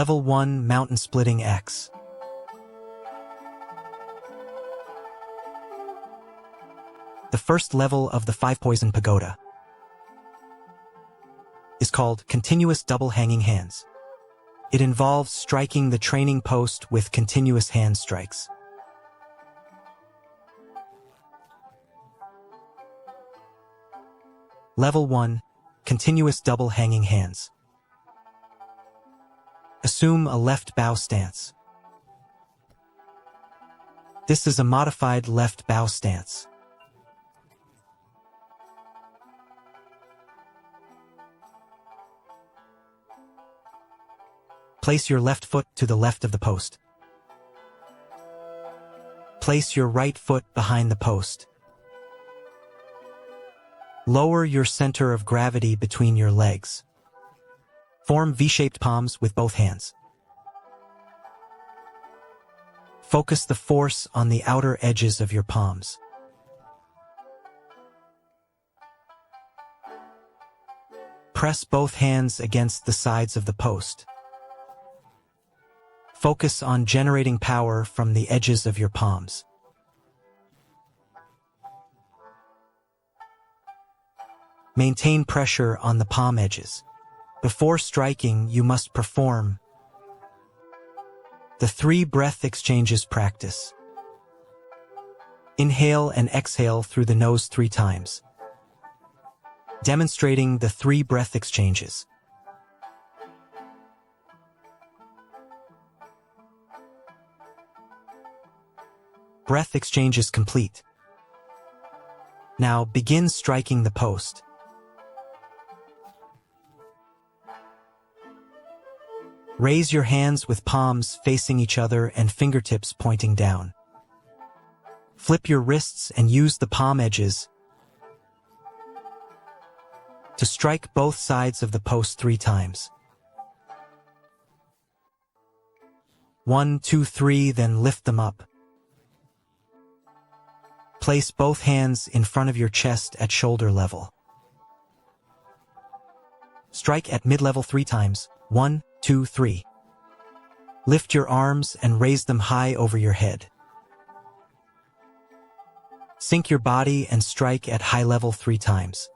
Level 1 Mountain Splitting X. The first level of the 5-poison pagoda is called Continuous Double Hanging Hands. It involves striking the training post with continuous hand strikes. Level 1 Continuous Double Hanging Hands. Assume a left bow stance. This is a modified left bow stance. Place your left foot to the left of the post. Place your right foot behind the post. Lower your center of gravity between your legs. Form V-shaped palms with both hands. Focus the force on the outer edges of your palms. Press both hands against the sides of the post. Focus on generating power from the edges of your palms. Maintain pressure on the palm edges. Before striking, you must perform the 3 breath exchanges practice. Inhale and exhale through the nose 3 times, demonstrating the 3 breath exchanges. Breath exchange is complete. Now begin striking the post. Raise your hands with palms facing each other and fingertips pointing down. Flip your wrists and use the palm edges to strike both sides of the post 3 times. 1, 2, 3, then lift them up. Place both hands in front of your chest at shoulder level. Strike at mid-level 3 times. 1, 2, 3. Lift your arms and raise them high over your head. Sink your body and strike at high level 3 times.